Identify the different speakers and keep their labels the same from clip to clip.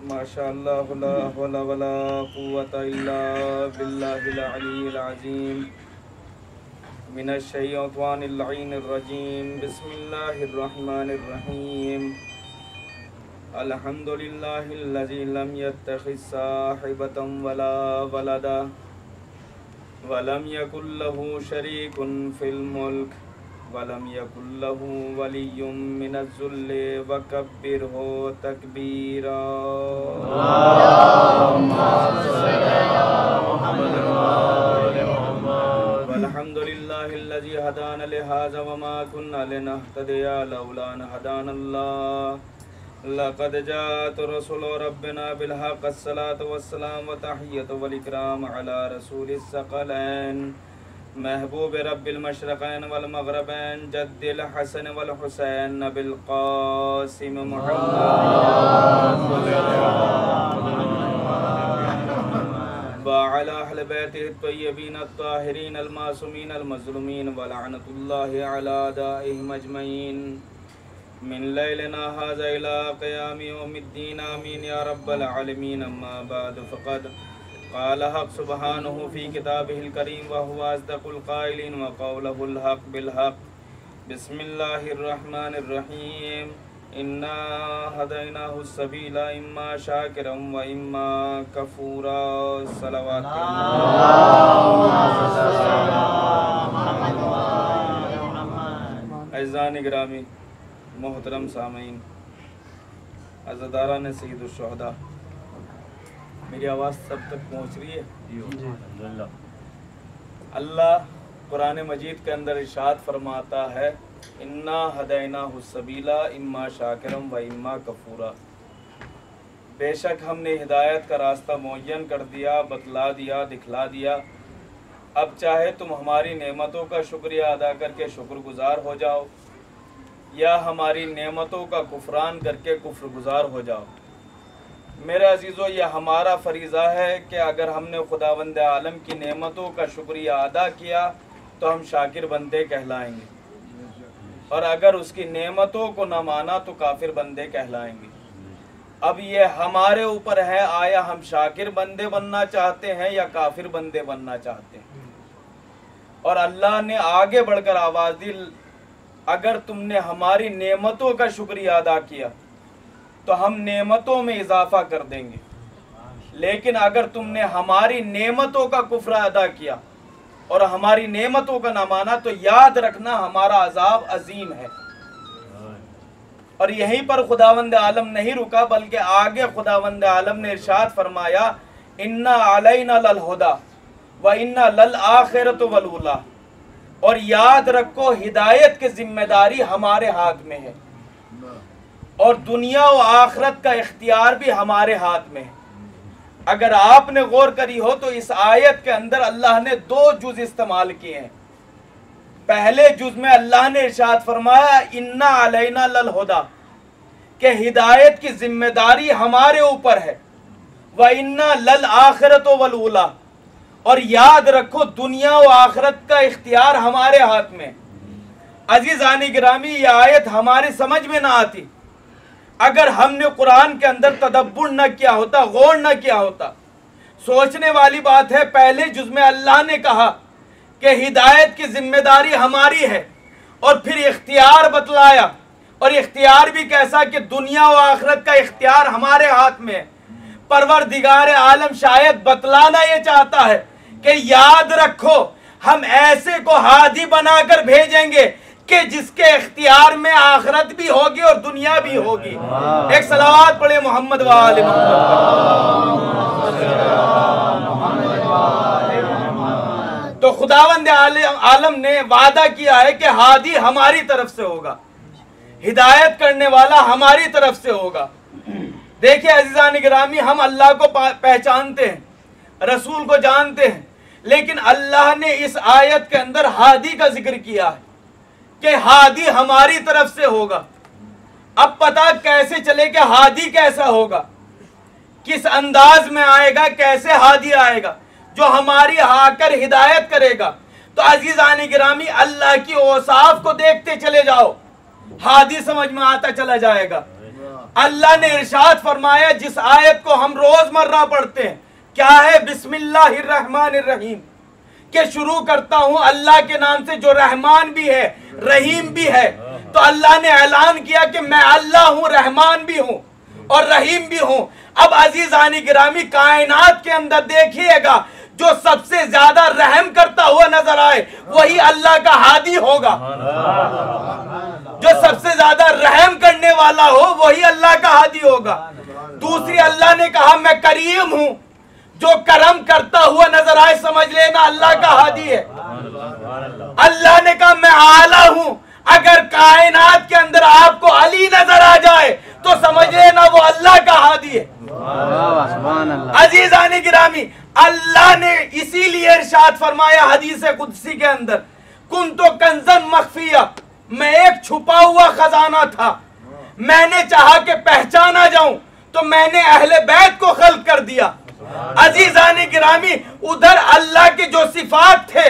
Speaker 1: माशाअल्लाह ला हौला वला कुव्वता इल्ला बिल्लाहिल अलील अज़ीम मिनश शैतानिर लईनिर रजीम बिस्मिल्लाहिर रहमानिर रहीम अल्हम्दुलिल्लाहिल्लज़ी लम यत्तखिज़ साहिबतन वला वलदा वलम यकुल लहू शरीकुन फिल मुल्क वलम यकुल लहू वलियुम मिनज़ ज़ुल्लि वकब्बिरहु तकबीरा। वल्हम्दुलिल्लाहिल्लज़ी हदाना लिहाज़ा वमा कुन्ना लिनहतदिया लौला अन हदानल्लाह लक़द जाअत रसूलु रब्बिना बिलहक़्क़ि अस्सलातु वस्सलाम व तहियतु वल इकराम अला रसूलिस सकलैन महबूब रब्बिल मशरक़ैन वल मग़रिबैन जद्दिल हसन वल हुसैन अबिल क़ासिम मुहम्मद व अला अहलि बैतिहि अत्तय्यबीन अत्ताहिरीन अल मासूमीन अल मज़लूमीन व लअनतुल्लाहि अला दाइहिम अजमईन मिन लैलिना हाज़ा इला क़ियामि यौमिद्दीन आमीन या रब्बल आलमीन। अम्मा बाद फ़क़द क़ाल हक़ सुब्हानहु फ़ी किताबिहिल करीम व हुवा अस्दक़ुल क़ाइलिन व क़ौलुहुल हक़ बिल हक़। बिस्मिल्लाहिर रहमानिर रहीम इन्ना हदैनाहु सबीला इम्मा शाकिरन व इम्मा कफूरा। सलावत अज़ीज़ान गिरामी मोहतरम सामीन अज़दारान सय्यदुश शुहदा, मेरी आवाज़ सब तक पहुँच रही है? अल्लाह कुरान मजीद के अंदर इरशाद फरमाता है इन्ना हदैनाहु सबीला इम्मा शाकिरम व इम्मा कफूरा। बेशक हमने हिदायत का रास्ता मुअय्यन कर दिया, बतला दिया, दिखला दिया। अब चाहे तुम हमारी नेमतों का शुक्रिया अदा करके शुक्रगुजार हो जाओ या हमारी नेमतों का कुफरान करके कुफ्रगुजार हो जाओ। मेरे अजीज़ों, यह हमारा फरीज़ा है कि अगर हमने खुदावंद आलम की नेमतों का शुक्रिया अदा किया तो हम शाकिर बंदे कहलाएंगे, और अगर उसकी नेमतों को न माना तो काफिर बंदे कहलाएंगे। अब यह हमारे ऊपर है, आया हम शाकिर बंदे बनना चाहते हैं या काफिर बंदे बनना चाहते हैं। और अल्लाह ने आगे बढ़कर आवाज़ दी, अगर तुमने हमारी नेमतों का शुक्रिया अदा किया तो हम नेमतों में इजाफा कर देंगे, लेकिन अगर तुमने हमारी नेमतों का कुफ्र अदा किया और हमारी नेमतों का ना माना तो याद रखना हमारा अजाब अजीम है। और यहीं पर खुदावंद आलम नहीं रुका, बल्कि आगे खुदावंद आलम ने इरशाद फरमाया इन्ना अलैना लल हुदा व इन्ना लल आखिरतु वल उला। और याद रखो हिदायत की जिम्मेदारी हमारे हाथ में है और दुनिया व आखिरत का इख्तियार भी हमारे हाथ में है। अगर आपने गौर करी हो तो इस आयत के अंदर अल्लाह ने दो जुज इस्तेमाल किए हैं। पहले जुज में अल्लाह ने इरशाद फरमाया इन्ना अलैना लल हुदा, कि हिदायत की जिम्मेदारी हमारे ऊपर है, व इन्ना लल आखिरत वल उला, और याद रखो दुनिया व आखिरत का इख्तियार हमारे हाथ में। अजीज़ानी गिरामी, ये आयत हमारी समझ में ना आती अगर हमने कुरान के अंदर तदब्बुर न किया होता, गौर न किया होता। सोचने वाली बात है, पहले जुज़ में अल्लाह ने कहा कि हिदायत की जिम्मेदारी हमारी है और फिर इख्तियार बतलाया, और इख्तियार भी कैसा कि दुनिया व आखिरत का इख्तियार हमारे हाथ में है। परवरदिगार आलम शायद बतलाना ये चाहता है कि याद रखो हम ऐसे को हादी बनाकर भेजेंगे कि जिसके इख्तियार में आखिरत भी होगी और दुनिया भी होगी। एक सलावत पढ़े मोहम्मद व आले मोहम्मद। तो खुदावंद आलम ने वादा किया है कि हादी हमारी तरफ से होगा, हिदायत करने वाला हमारी तरफ से होगा। देखिए अज़ीज़ान गिरामी, हम अल्लाह को पहचानते हैं, रसूल को जानते हैं, लेकिन अल्लाह ने इस आयत के अंदर हादी का जिक्र किया है कि हादी हमारी तरफ से होगा। अब पता कैसे चले कि हादी कैसा होगा, किस अंदाज में आएगा, कैसे हादी आएगा जो हमारी आकर हिदायत करेगा। तो अज़ीज़ान गिरामी, अल्लाह की औसाफ को देखते चले जाओ हादी समझ में आता चला जाएगा। अल्लाह ने इरशाद फरमाया, जिस आयत को हम रोजमर्रा पढ़ते हैं, क्या है, बिस्मिल्लाहिर्रहमानिर्रहीम के शुरू करता हूं अल्लाह के नाम से जो रहमान भी है रहीम भी है। तो अल्लाह ने ऐलान किया कि मैं अल्लाह हूं, रहमान भी हूं और रहीम भी हूं। अब अजीजानी गिरामी, कायनात के अंदर देखिएगा, जो सबसे ज्यादा रहम करता हुआ नजर आए वही अल्लाह का हादी होगा। जो सबसे ज्यादा रहम करने वाला हो वही अल्लाह का हादी होगा। दूसरी, अल्लाह ने कहा मैं करीम हूं, जो करम करता हुआ नजर आए समझ लेना अल्लाह का हादी है। अल्लाह ने कहा मैं आला हूं, अगर कायनात के अंदर आपको अली नजर आ जाए तो समझ लेना वो अल्लाह का हादी है। अजीजानी गिरामी, अल्लाह ने इसीलिए इरशाद फरमाया हदीस कुदसी के अंदर, कुन तो कंजन मख्फिया, मैं एक छुपा हुआ खजाना था, मैंने चाहा कि पहचाना जाऊं तो मैंने अहले बैत को खल्क कर दिया। अजीजानी गिरामी, उधर अल्लाह के जो सिफात थे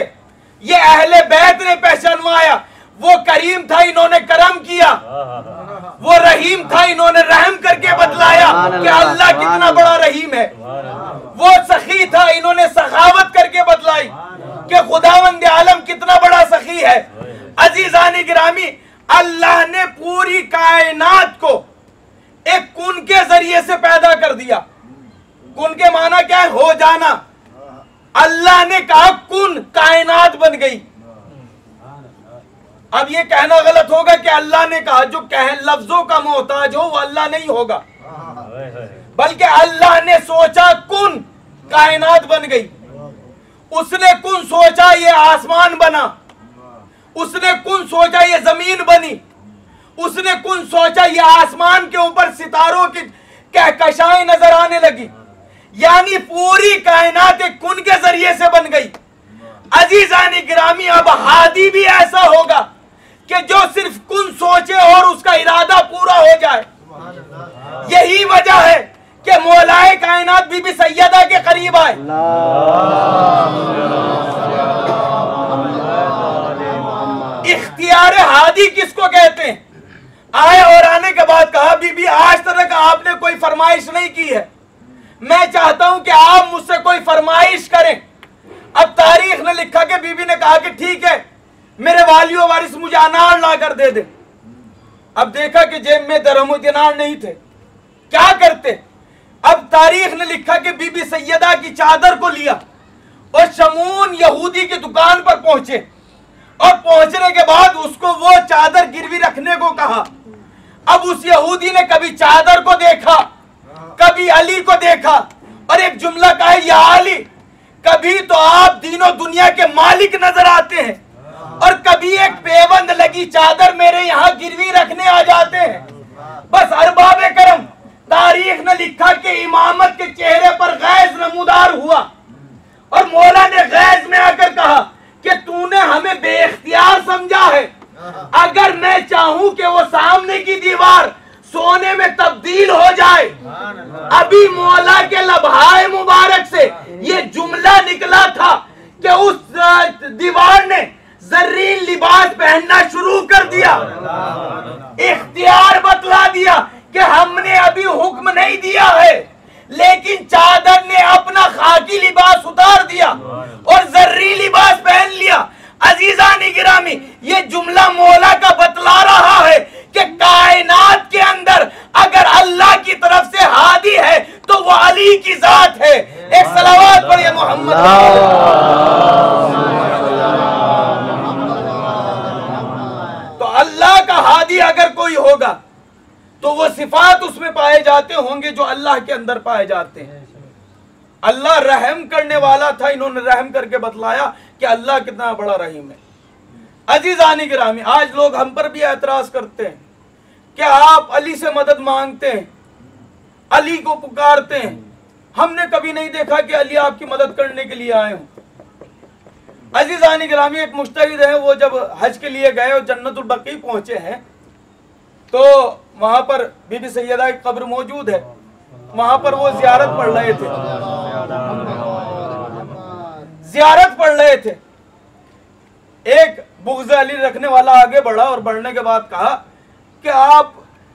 Speaker 1: ये अहले बैत ने पहचानवाया। वो करीम था, इन्होंने करम किया, वो रहीम था, इन्होंने रहम करके बतलाया कि अल्लाह कितना बड़ा रहीम है। वो सखी था, इन्होंने सखावत करके बतलाई कि खुदावंद आलम कितना बड़ा सखी है। अजीजानी गिरामी, अल्लाह ने पूरी कायनात को एक कुन के जरिए से पैदा कर दिया। कुन के माना क्या है, हो जाना। अल्लाह ने कहा कुन, कायनात बन गई। अब ये कहना गलत होगा कि अल्लाह ने कहा, जो लफ्जों का मोहताज हो वो अल्लाह नहीं होगा, बल्कि अल्लाह ने सोचा कुन, कायनात बन गई। उसने कुन सोचा ये आसमान बना, उसने कुन सोचा ये जमीन बनी, उसने कुन सोचा ये आसमान के ऊपर सितारों की कहकशाएं नजर आने लगी। यानी पूरी कायनात एक कुन के जरिए से बन गई। अजीजानी गिरामी, अब हादी भी ऐसा होगा कि जो सिर्फ कुन सोचे और उसका इरादा पूरा हो जाए। यही वजह है कि मौलाए कायनात बीबी सैयदा के करीब आए। इख्तियार हादी किसको कहते हैं? आए और आने के बाद कहा, बीबी आज तक आपने कोई फरमाइश नहीं की है, मैं चाहता हूं कि आप मुझसे कोई फरमाइश करें। अब तारीख ने लिखा कि बीबी ने कहा कि ठीक है, मेरे वालियो वारिस मुझे अनार ला कर दे दे। अब देखा कि जेब में दरहम दिनार नहीं थे, क्या करते? अब तारीख ने लिखा कि बीबी सैयदा की चादर को लिया और शमून यहूदी की दुकान पर पहुंचे, और पहुंचने के बाद उसको वो चादर गिरवी रखने को कहा। अब उस यहूदी ने कभी चादर को देखा, कभी अली को देखा, और एक जुमला कहा, या अली, कभी तो आप दीनों दुनिया के मालिक नजर आते हैं और कभी एक पेबंद लगी चादर मेरे यहाँ गिरवी रखने आ जाते हैं। बस अरबाब करम, तारीख ने लिखा कि इमामत के चेहरे पर गैज नमूदार हुआ और मौला ने गैज में आकर कहा कि तूने हमें बेइख्तियार समझा है। अगर मैं चाहूं कि वो सामने की दीवार सोने में तब्दील हो जाए, अभी मौला के लम्हाए मुबारक से ये जुमला निकला था कि उस दीवार ने जर्रीन लिबास पहनना शुरू कर दिया। इख्तियार बतला दिया कि हमने अभी हुक्म नहीं दिया है, लेकिन चादर ने अपना खाकी लिबास उतार दिया और जर्री लिबास पहन लिया। अजीजानी गिरामी, ये जुमला मौला का बतला रहा है कि कायनात के अंदर अगर अल्लाह की तरफ से हादी है तो वो अली की जात है। एक सलावत पढ़िए मोहम्मद। तो अल्लाह का हादी अगर कोई होगा तो वो सिफात उसमें पाए जाते होंगे जो अल्लाह के अंदर पाए जाते हैं। अल्लाह रहम करने वाला था, इन्होंने रहम करके बतलाया कि अल्लाह कितना बड़ा रहीम है। अजीजानी गिरामी, आज लोग हम पर भी एतराज करते हैं कि आप अली से मदद मांगते हैं, अली को पुकारते हैं, हमने कभी नहीं देखा कि अली आपकी मदद करने के लिए आए हों। अजीजानी गिरामी, एक मुज्तहिद है, वो जब हज के लिए गए और जन्नतुल बकी पहुंचे हैं तो वहां पर बीबी सैयदा की कब्र मौजूद है, वहां पर वो जियारत पढ़ रहे थे, जियारत पढ़ रहे थे। एक बुग़्ज़ अली रखने वाला आगे बढ़ा और बढ़ने के बाद कहा कि आप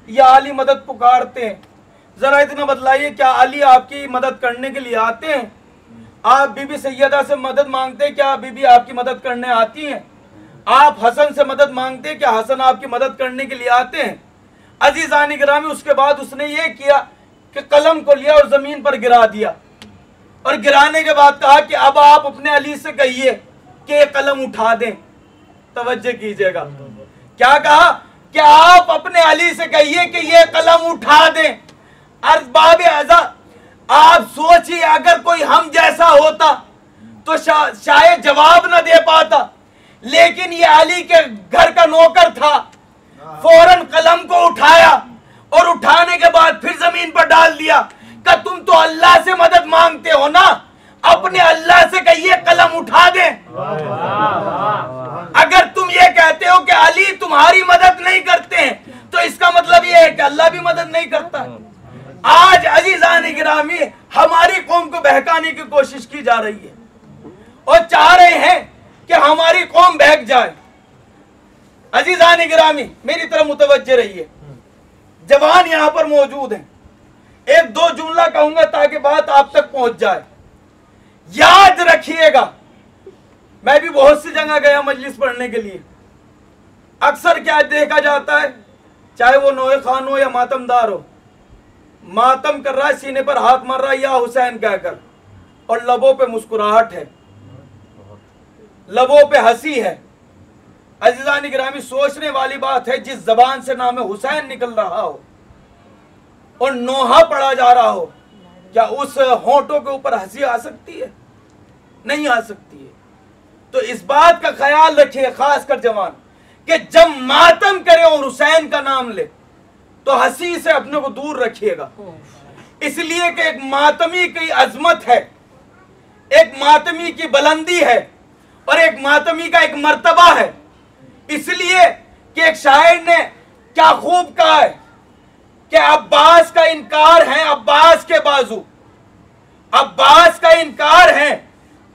Speaker 1: या अली मदद पुकारते हैं। जरा इतना बतलाइए, क्या अली आपकी मदद करने के लिए आते हैं? आप बीबी सैयदा से मदद मांगते हैं, क्या बीबी आपकी मदद करने आती हैं? आप हसन से मदद मांगते हैं, क्या हसन आपकी मदद करने के लिए आते हैं? अजीजान गिरामी, उसके बाद उसने ये किया कि कलम को लिया और जमीन पर गिरा दिया, और गिराने के बाद कहा कि अब आप अपने अली से कहिए कि ये कलम उठा दें। तवज्जो कीजिएगा, क्या कहा कि आप अपने अली से कहिए कि ये कलम उठा दें। अरबाब अज़ा, आप सोचिए अगर कोई हम जैसा होता तो शायद जवाब न दे पाता, लेकिन ये अली के घर का नौकर था, फौरन कलम को उठाया और उठाने के बाद फिर जमीन पर डाल दिया कि तुम तो अल्लाह से मदद मांगते हो ना, अपने अल्लाह से कहिए कलम उठा दे। अगर तुम ये कहते हो कि अली तुम्हारी मदद नहीं करते हैं, तो इसका मतलब ये है कि अल्लाह भी मदद नहीं करता। आज अजीजान गिरामी हमारी कौम को बहकाने की कोशिश की जा रही है और चाह रहे हैं कि हमारी कौम बहक जाए। अजीजान गिरामी, मेरी तरफ मुतवज्जे रहिए, जवान यहां पर मौजूद हैं, एक दो जुमला कहूंगा ताकि बात आप तक पहुंच जाए। याद रखिएगा, मैं भी बहुत सी जगह गया मजलिस पढ़ने के लिए, अक्सर क्या देखा जाता है, चाहे वो नोए खान हो या मातमदार हो, मातम कर रहा है, सीने पर हाथ मार रहा है या हुसैन कहकर, और लबों पे मुस्कुराहट है, लबों पे हंसी है। अजीजान गिरामी, सोचने वाली बात है, जिस जबान से नाम हुसैन निकल रहा हो और नोहा पढ़ा जा रहा हो, क्या उस होंठों के ऊपर हंसी आ सकती है? नहीं आ सकती है। तो इस बात का ख्याल रखिए, खासकर जवान, कि जब मातम करे और हुसैन का नाम ले तो हंसी से अपने को दूर रखिएगा, इसलिए कि एक मातमी की अजमत है, एक मातमी की बुलंदी है और एक मातमी का एक मर्तबा है। इसलिए कि एक शायर ने क्या खूब कहा है कि अब्बास का इनकार है अब्बास के बाजू, अब्बास का इनकार है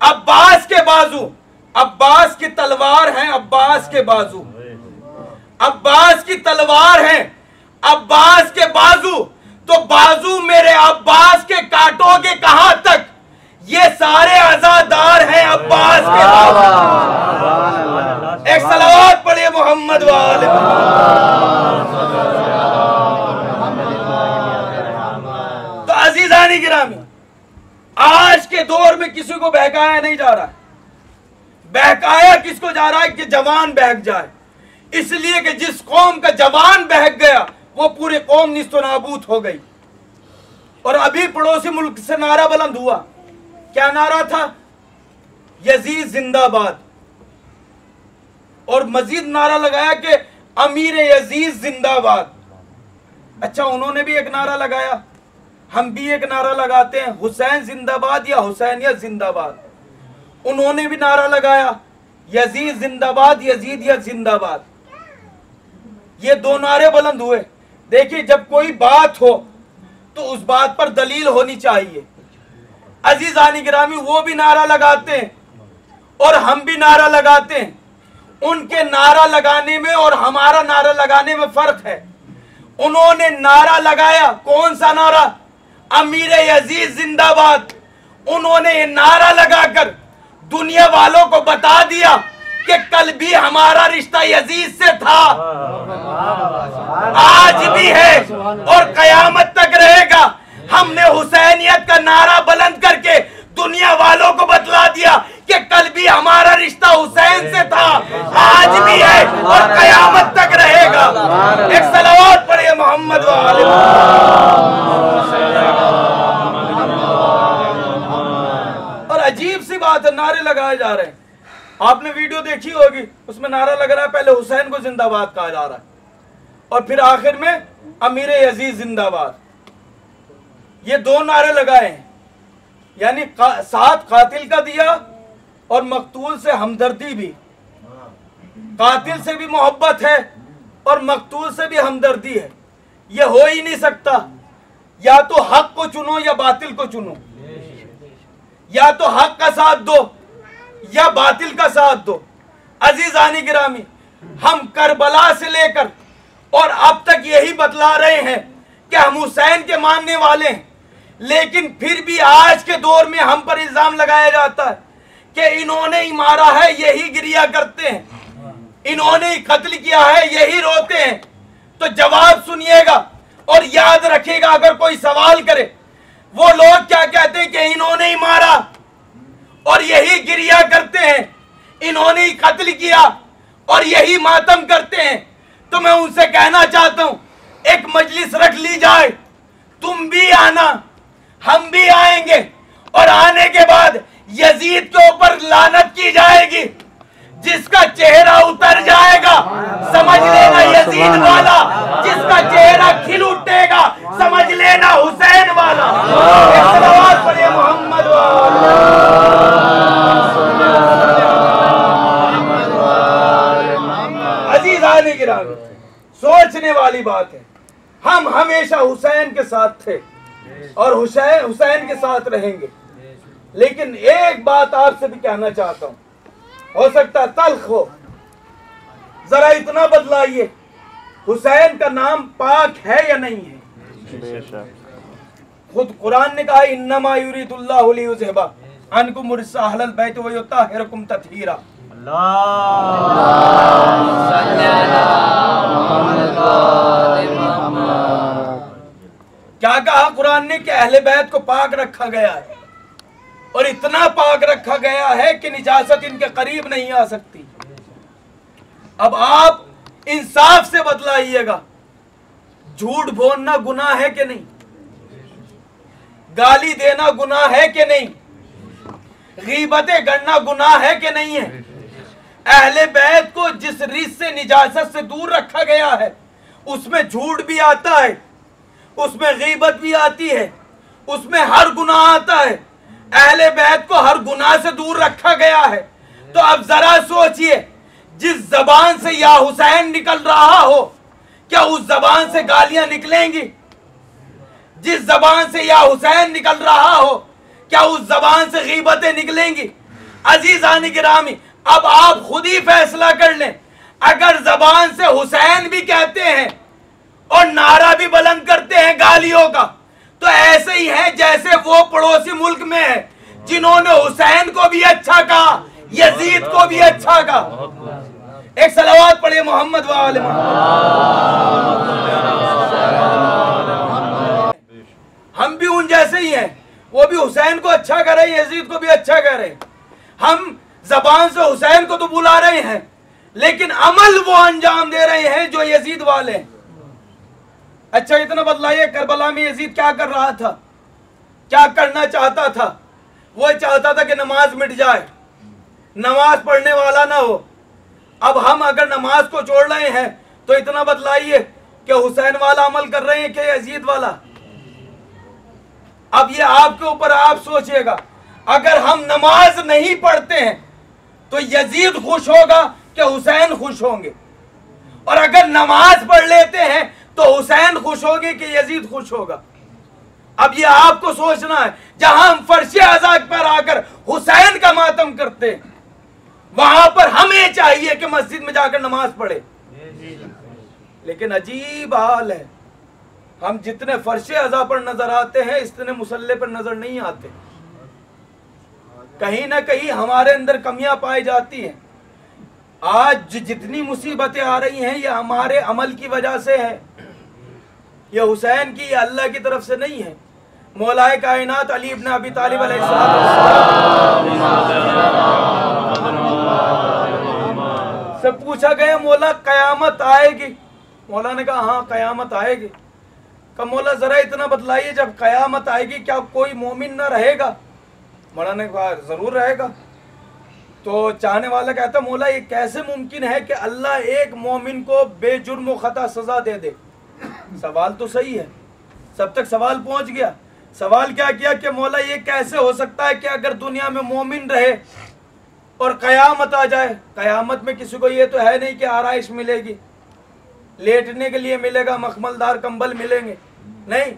Speaker 1: अब्बास के बाजू, अब्बास की तलवार है अब्बास के बाजू, अब्बास की तलवार है अब्बास के बाजू, तो बाजू मेरे अब्बास के काटोगे कहां तक, ये सारे आजादार हैं अब्बास के बाजू। एक सलावत पढ़िए मोहम्मद वाले। तो अजीजानी गिरामी, आज के दौर में किसी को बहकाया नहीं जा रहा है। बहकाया किसको जा रहा है कि जवान बहक जाए, इसलिए कि जिस कौम का जवान बहक गया वो पूरी कौम निस्तो नाबूद हो गई। और अभी पड़ोसी मुल्क से नारा बुलंद हुआ, क्या नारा था? यजीद जिंदाबाद। और मजीद नारा लगाया कि अमीर यजीद जिंदाबाद। अच्छा, उन्होंने भी एक नारा लगाया, हम भी एक नारा लगाते हैं, हुसैन जिंदाबाद या हुसैनियत जिंदाबाद। उन्होंने भी नारा लगाया, यजीद जिंदाबाद, यजीदियत जिंदाबाद। ये दो नारे बुलंद हुए। देखिए, जब कोई बात हो तो उस बात पर दलील होनी चाहिए। अजीजानी गिरामी, वो भी नारा लगाते हैं और हम भी नारा लगाते हैं। उनके नारा लगाने में और हमारा नारा लगाने में फर्क है। उन्होंने नारा लगाया, कौन सा नारा? अमीर यजीद जिंदाबाद। उन्होंने ये नारा लगाकर दुनिया वालों को बता दिया कि कल भी हमारा रिश्ता यजीद से था, आज भी है और कयामत तक रहेगा। हमने हुसैनियत का नारा बुलंद करके दुनिया वालों को बतला दिया कि कल भी हमारा रिश्ता हुसैन से था, आज भी है और कयामत तक रहेगा। एक सलावत पढ़िए मोहम्मद वाले। और अजीब सी बात है, नारे लगाए जा रहे हैं। आपने वीडियो देखी होगी, उसमें नारा लग रहा है, पहले हुसैन को जिंदाबाद कहा जा रहा है और फिर आखिर में अमीर यजीद जिंदाबाद। ये दो नारे लगाए हैं, यानी साथ कातिल का दिया और मकतूल से हमदर्दी भी। कातिल से भी मोहब्बत है और मकतूल से भी हमदर्दी है। ये हो ही नहीं सकता, या तो हक को चुनो या बातिल को चुनो, या तो हक का साथ दो या बातिल का साथ दो। अजीजानी गिरामी, हम करबला से लेकर और अब तक यही बतला रहे हैं कि हम हुसैन के मानने वाले हैं, लेकिन फिर भी आज के दौर में हम पर इल्जाम लगाया जाता है कि इन्होंने ही मारा है, यही गिरिया करते हैं, इन्होंने ही कत्ल किया है, यही रोते हैं। तो जवाब सुनिएगा और याद रखिएगा, अगर कोई सवाल करे वो लोग क्या कहते हैं कि इन्होंने ही मारा और यही गिरिया करते हैं, इन्होंने ही कत्ल किया और यही मातम करते हैं। तो मैं उनसे कहना चाहता हूं, एक मजलिस रख ली जाए, तुम भी आना, हम भी आएंगे, और आने के बाद यजीद के ऊपर लानत की जाएगी। जिसका चेहरा उतर जाएगा समझ लेना यजीद वाला, जिसका चेहरा खिल उठेगा समझ लेना हुसैन वाला। सलावत पढ़िए मोहम्मद अजीज़ान गिरामी, सोचने वाली बात है। हम हमेशा हुसैन के साथ थे और हुसैन के साथ रहेंगे, लेकिन एक बात आपसे भी कहना चाहता हूं, हो सकता है तल्ख हो, जरा इतना बदलाइए, हुसैन का नाम पाक है या नहीं है? खुद कुरान ने कहा इन्नमा युरीदुल्लाहु लियुज़हिबा अन्कुम रिज्सा अहलल बैत व युत्ताहिरकुम तत्हीरा। क्या कहा कुरान ने कि अहले बैत को पाक रखा गया है, और इतना पाक रखा गया है कि निजासत इनके करीब नहीं आ सकती। अब आप इंसाफ से बतलाइएगा, झूठ बोलना गुनाह है कि नहीं? गाली देना गुनाह है कि नहीं? गीबतें करना गुनाह है कि नहीं है? अहले बैत को जिस रिज़ से निजासत से दूर रखा गया है, उसमें झूठ भी आता है, उसमें गीबत भी आती है, उसमें हर गुनाह आता है। अहले बैत को हर गुनाह से दूर रखा गया है। तो अब जरा सोचिए, जिस जबान से या हुसैन निकल रहा हो, क्या उस जबान से गालियां निकलेंगी? जिस जबान से या हुसैन निकल रहा हो, क्या उस जबान से गीबतें निकलेंगी? अजीज़ान गिरामी, अब आप खुद ही फैसला कर लें। अगर जबान से हुसैन भी कहते हैं और नारा भी बुलंद करते हैं गालियों का, तो ऐसे ही है जैसे वो पड़ोसी मुल्क में है जिन्होंने हुसैन को भी अच्छा कहा, यजीद को भी अच्छा कहा। एक सलावत पढ़िए मोहम्मद वाले हम भी उन जैसे ही हैं, वो भी हुसैन को अच्छा कर रहे हैं, यजीद को भी अच्छा कर रहे हैं। हम जबान से हुसैन को तो बुला रहे हैं, लेकिन अमल वो अंजाम दे रहे हैं जो यजीद वाले हैं। अच्छा इतना बदलाइए, करबला में यजीद क्या कर रहा था, क्या करना चाहता था? वो चाहता था कि नमाज मिट जाए, नमाज पढ़ने वाला ना हो। अब हम अगर नमाज को छोड़ रहे हैं तो इतना बदलाइए कि हुसैन वाला अमल कर रहे हैं कि यजीद वाला। अब ये आपके ऊपर, आप सोचिएगा। अगर हम नमाज नहीं पढ़ते हैं तो यजीद खुश होगा कि हुसैन खुश होंगे, और अगर नमाज पढ़ लेते हैं तो हुसैन खुश होंगे कि यजीद खुश होगा। अब ये आपको सोचना है। जहां हम फर्श अज़ा पर आकर हुसैन का मातम करते हैं, वहां पर हमें चाहिए कि मस्जिद में जाकर नमाज पढ़े। लेकिन अजीब हाल है, हम जितने फर्श अज़ा पर नजर आते हैं, इतने मुसल्ले पर नजर नहीं आते। कहीं ना कहीं हमारे अंदर कमियां पाई जाती हैं। आज जितनी मुसीबतें आ रही हैं, ये हमारे अमल की वजह से है। ये हुसैन की, ये अल्लाह की तरफ से नहीं है। मौलाए कायनात अली इब्न अबी तालिब से पूछा गया, मौला कयामत आएगी? मौला ने कहा हाँ कयामत आएगी। कहा मौला जरा इतना बतलाइए, जब कयामत आएगी क्या कोई मोमिन न रहेगा? मौला ने कहा जरूर रहेगा। तो चाहने वाला कहता मौला ये कैसे मुमकिन है कि अल्लाह एक मोमिन को बेजुर्म व खता सजा दे दे? सवाल तो सही है, सब तक सवाल पहुंच गया। सवाल क्या किया कि मौला ये कैसे हो सकता है कि अगर दुनिया में मोमिन रहे और कयामत आ जाए? कयामत में किसी को ये तो है नहीं कि आराइश मिलेगी, लेटने के लिए मिलेगा, मखमलदार कंबल मिलेंगे, नहीं।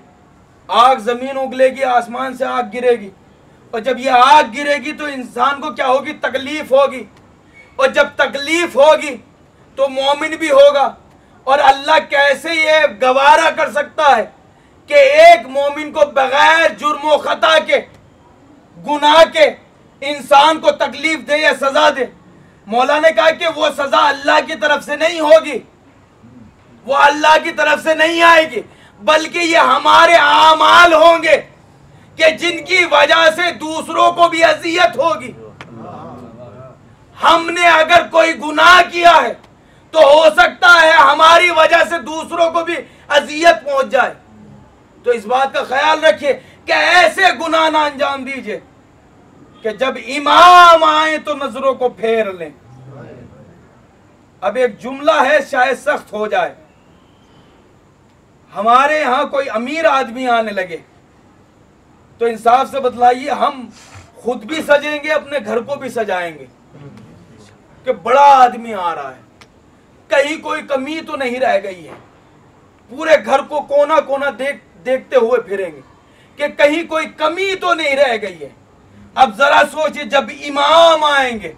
Speaker 1: आग जमीन उगलेगी, आसमान से आग गिरेगी, और जब ये आग गिरेगी तो इंसान को क्या होगी? तकलीफ होगी, और जब तकलीफ होगी तो मोमिन भी होगा, और अल्लाह कैसे ये गवारा कर सकता है कि एक मोमिन को बगैर जुर्म व खता के, गुनाह के इंसान को तकलीफ दे या सजा दे। मौला ने कहा कि वो सजा अल्लाह की तरफ से नहीं होगी, वो अल्लाह की तरफ से नहीं आएगी, बल्कि ये हमारे आमाल होंगे कि जिनकी वजह से दूसरों को भी अजियत होगी। हमने अगर कोई गुनाह किया है तो हो सकता है हमारी वजह से दूसरों को भी अजियत पहुंच जाए। तो इस बात का ख्याल रखिए कि ऐसे गुनाह ना अंजाम दीजिए कि जब इमाम आए तो नजरों को फेर लें। अब एक जुमला है, शायद सख्त हो जाए। हमारे यहां कोई अमीर आदमी आने लगे तो इंसाफ से बतलाइए, हम खुद भी सजेंगे, अपने घर को भी सजाएंगे कि बड़ा आदमी आ रहा है, कहीं कोई कमी तो नहीं रह गई है। पूरे घर को कोना कोना देखते हुए फिरेंगे कि कहीं कोई कमी तो नहीं रह गई है। अब जरा सोचिए, जब इमाम आएंगे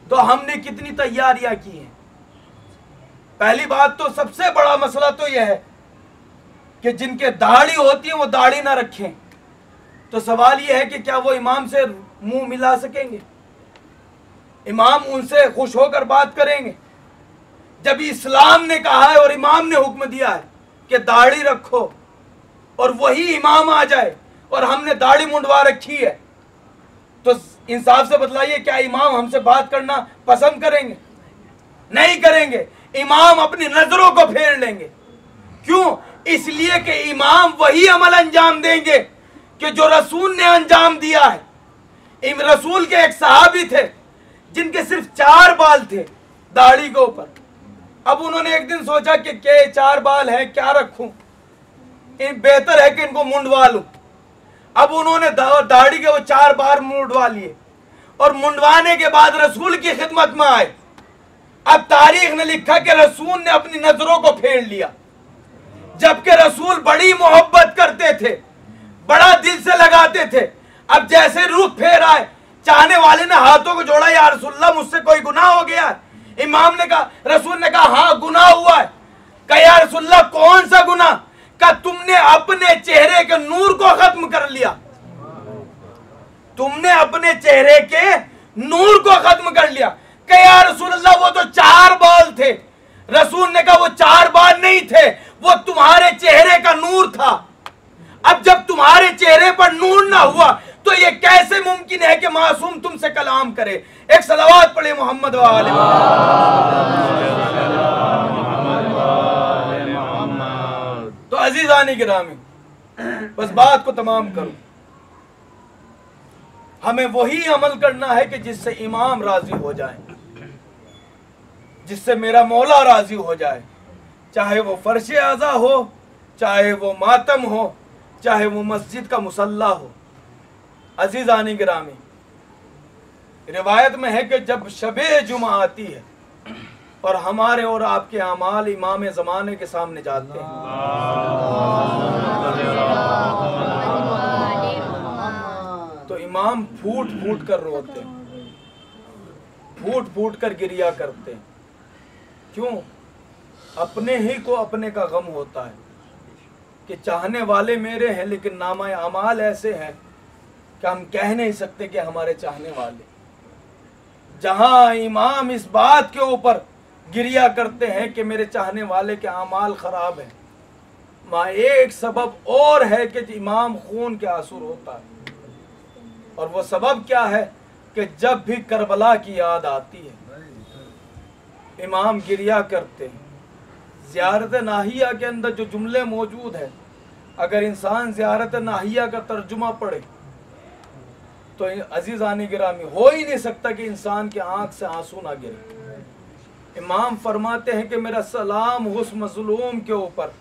Speaker 1: तो हमने कितनी तैयारियां की हैं। पहली बात तो सबसे बड़ा मसला तो यह है कि जिनके दाढ़ी होती है वो दाढ़ी ना रखें। तो सवाल यह है कि क्या वो इमाम से मुंह मिला सकेंगे? इमाम उनसे खुश होकर बात करेंगे? जब इस्लाम ने कहा है और इमाम ने हुक्म दिया है कि दाढ़ी रखो और वही इमाम आ जाए और हमने दाढ़ी मुंडवा रखी है, तो इंसाफ से बतलाइए क्या इमाम हमसे बात करना पसंद करेंगे? नहीं करेंगे। इमाम अपनी नजरों को फेर लेंगे। क्यों? इसलिए कि इमाम वही अमल अंजाम देंगे कि जो रसूल ने अंजाम दिया है। रसूल के एक सहाबी थे जिनके सिर्फ 4 बाल थे दाढ़ी के ऊपर। अब उन्होंने एक दिन सोचा कि क्या 4 बाल हैं, क्या रखूं, बेहतर है कि इनको मुंडवा लूं। अब उन्होंने दाढ़ी के वो 4 बार मुंडवा लिए और मुंडवाने के बाद रसूल की खिदमत में आए। अब तारीख ने लिखा कि रसूल ने अपनी नजरों को फेर लिया, जबकि रसूल बड़ी मोहब्बत करते थे, बड़ा दिल से लगाते थे। अब जैसे रुख फेर आए, चाहने वाले ने हाथों को जोड़ा, या रसूलल्लाह मुझसे कोई गुनाह हो गया? इमाम ने कहा, रसूल ने कहा हाँ गुनाह हुआ है। कहा या रसूलल्लाह कौन सा गुनाह? कहा तुमने अपने चेहरे के नूर को खत्म कर लिया, तुमने अपने चेहरे के नूर को खत्म कर लिया। कहा या रसूलल्लाह वो तो 4 बाल थे। रसूल ने कहा वो 4 बाल नहीं थे, वो तुम्हारे चेहरे का नूर था। अब जब तुम्हारे चेहरे पर नूर ना हुआ तो ये कैसे मुमकिन है कि मासूम तुमसे कलाम करे? एक सलावत पढ़े मोहम्मद वाले। तो अजीजानी गिरामी, बस बात को तमाम करो, हमें वही अमल करना है कि जिससे इमाम राजी हो जाए, जिससे मेरा मौला राजी हो जाए। चाहे वो फर्श आज़ा हो, चाहे वो मातम हो, चाहे वो मस्जिद का मुसल्ला हो। अजीजानी गिरामी, रिवायत में है कि जब शबे जुमा आती है और हमारे और आपके अमाल इमाम ज़माने के सामने जाते हैं, तो इमाम फूट फूट कर रोते हैं, फूट फूट कर गिरिया करते हैं। क्यों? अपने ही को अपने का गम होता है कि चाहने वाले मेरे हैं, लेकिन नामा अमाल ऐसे हैं कि हम कह नहीं सकते कि हमारे चाहने वाले। जहां इमाम इस बात के ऊपर गिरिया करते हैं कि मेरे चाहने वाले के अमाल खराब हैं, वहां एक सबब और है कि इमाम खून के आंसू रोता है। और वो सबब क्या है कि जब भी करबला की याद आती है इमाम गिरिया करते हैं। ज़ियारत नाहिया के अंदर जो जुमले मौजूद है, अगर इंसान ज़ियारत नाहिया का तर्जुमा पढ़े तो अजीज़ानी गिरामी हो ही नहीं सकता कि इंसान के आंख से आंसू ना गिरे। इमाम फरमाते हैं कि मेरा सलाम उस मजलूम के ऊपर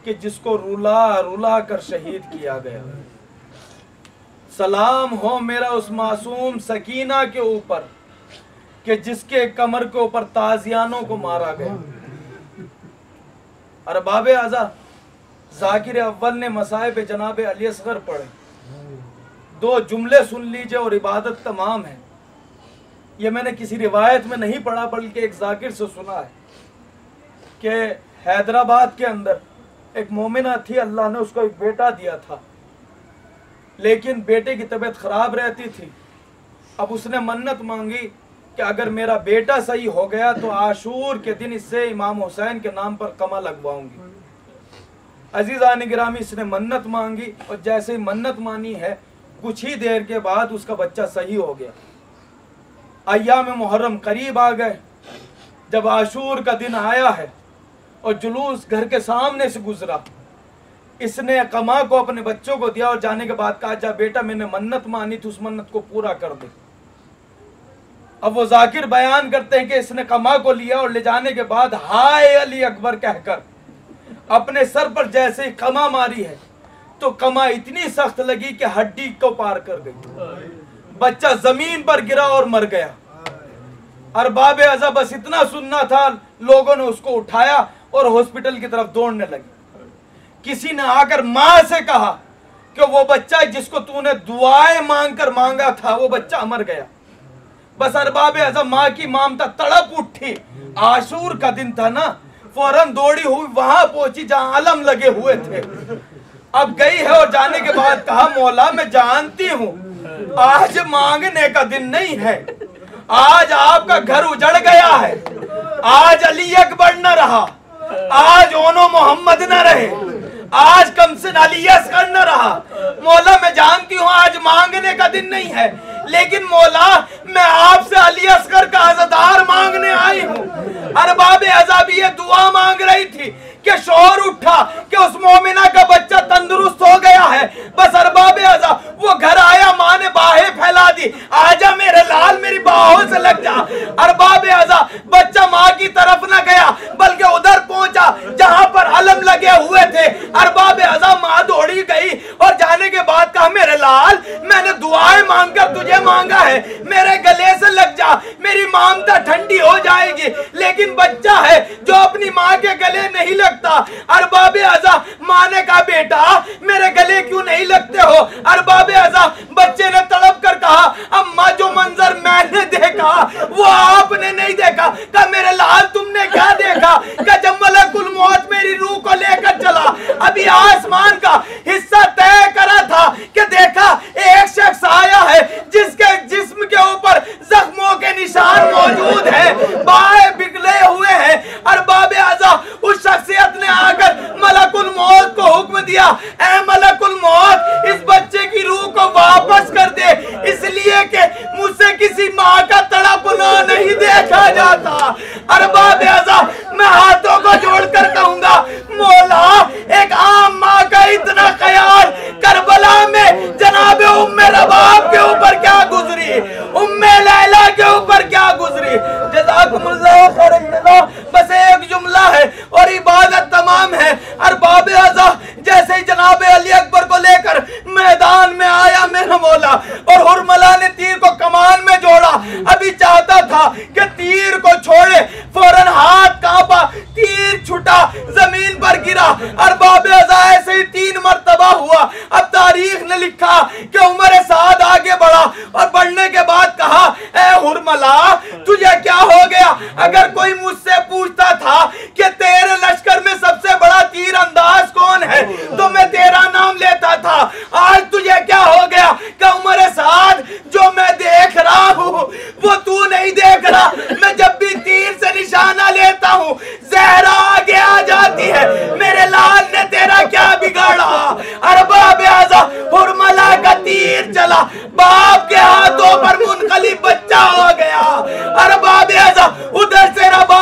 Speaker 1: कि जिसको रुला रुला कर शहीद किया गया, सलाम हो मेरा उस मासूम सकीना के ऊपर कि जिसके कमर के ऊपर ताजियानों को मारा गया। अरबाब आज़ा जाकिर अव्वल ने मसाइब जनाब अली असगर पढ़े, 2 जुमले सुन लीजिए और इबादत तमाम है। ये मैंने किसी रिवायत में नहीं पढ़ा बल्कि एक जाकिर से सुना है कि हैदराबाद के अंदर एक मोमिना थी, अल्लाह ने उसको एक बेटा दिया था, लेकिन बेटे की तबीयत खराब रहती थी। अब उसने मन्नत मांगी कि अगर मेरा बेटा सही हो गया तो आशूर के दिन इससे इमाम हुसैन के नाम पर कमा लगवाऊंगी। अजीज़ान गिरामी, इसने मन्नत मांगी और जैसे ही मन्नत मानी है कुछ ही देर के बाद उसका बच्चा सही हो गया। अय्याम मुहर्रम करीब आ गए। जब आशूर का दिन आया है और जुलूस घर के सामने से गुजरा, इसने कमा को अपने बच्चों को दिया और जाने के बाद कहा, जा बेटा मैंने मन्नत मानी थी, उस मन्नत को पूरा कर दे। अब वो जाकिर बयान करते हैं कि इसने कमा को लिया और ले जाने के बाद हाय अली अकबर कहकर अपने सर पर जैसे ही कमा मारी है तो कमा इतनी सख्त लगी कि हड्डी को पार कर गई। बच्चा जमीन पर गिरा और मर गया। अरबाब अज़ा बस इतना सुनना था, लोगों ने उसको उठाया और हॉस्पिटल की तरफ दौड़ने लगे। किसी ने आकर मां से कहा कि वो बच्चा जिसको तूने दुआएं मांगकर मांगा था वो बच्चा मर गया। बस अरबाब अज़ा मां की ममता तड़प उठी। आशूर का दिन था ना, फौरन दौड़ी हुई वहां पहुंची जहां आलम लगे हुए थे। अब गई है और जाने के बाद कहा, मौला मैं जानती हूं आज मांगने का दिन नहीं है, आज आपका घर उजड़ गया है, आज अली अकबर न रहा, आज ओनो मोहम्मद न रहे, आज कमसन अली असगर न रहा। मौला मैं जानती हूँ आज मांगने का दिन नहीं है, लेकिन मौला मैं आपसे अली असगर का अज़ादार मांगने आई हूँ। अरबाब अज़ा भी ये दुआ मांग रही थी कि शोर उठा कि उस मोमिना का बच्चा तंदुरुस्त हो गया है। बस अरबाब अज़ा वो घर आया, माँ ने बाहें फैला दी, आजा मेरे लाल मेरी बाहों से लग जा। अरबाब अज़ा बच्चा माँ की तरफ न गया बल्कि उधर पहुंचा जहां पर अलम लगे हुए थे। अरबाब अज़ा माँ दौड़ी गई और जाने के बाद कहा, मेरे लाल मैंने दुआएं मांगकर तुझे मांगा है, मेरे गले से लग जा, मेरी ममता ठंडी हो जाएगी। लेकिन बच्चा है जो अपनी माँ के गले नहीं लगता। अरबाब अज़ा माँ ने कहा, बेटा मेरे गले क्यों नहीं लगते हो? अरबाब अज़ा बच्चे ने तड़प कर कहा, अम्मा जो मंजर मैंने देखा वो आपने नहीं देखा। कहा, मेरे लाल तुमने क्या देखा? कहा, जब मलकुल मौत मेरी रूह को लेकर चला, अभी आसमान का हिस्सा तय करा था कि देखा एक शख्स आया है जिसके जिस्म के ऊपर जख्मों के निशान मौजूद है, बाहें बिगले हुए हैं। अरबाब अज़ा उस शख्सियत ने आकर मलकुल मौत को हुक्म दिया, ऐ मलकुल मौत इस बच्चे की रूह को वापस कर दे, इसलिए कि मुझसे किसी माँ का तड़पना नहीं देखा जाता। अरबाब अज़ा मैं हाथों को जोड़कर कहूंगा, मौला एक आम माँ का इतना ख्याल करबला में जनाब उम्मे रबाब के ऊपर क्या गुजरी, उम्मे लैला के ऊपर क्या गुजरी। जज़ाकुमुल्लाह खैरन। बस एक जुमला है और इबादत तमाम है। अरबाब अज़ा जैसे ही जनाब अली अकबर को लेकर मैदान में आया मेरा मौला, और हुरमला ने तीर को कमान में जोड़ा, अभी चाहता था कि तीर को छोड़े, फौरन हाथ कांपा, तीर छुटा, जमीन पर गिरा। अरबाब अज़ा ऐसे ही 3 मरतबा हुआ। अब तारीख ने लिखा कि उमर साद आगे बढ़ा और बढ़ने के बाद कहा, ए हुरमला तुझे क्या हो गया? अगर कोई मुझसे पूछता था कि तेरे लश्कर में सबसे बड़ा तीर अंदाज कौन है तो मैं तेरा नाम लेता था। आज तुझे क्या हो गया? कि उमर साद जो मैं देख रहा हूँ वो तू नहीं देख रहा। मैं जब भी तीर से निशाना लेता हूँ ज़हरा आगे आ जाती है। मेरे लाल ने तेरा क्या बिगाड़ा? अरबाब अज़ा हुरमला का तीर चला, बाप के हाथों पर मुनकलिब बच्चा हो गया। अरबाब अज़ा उधर से रबाब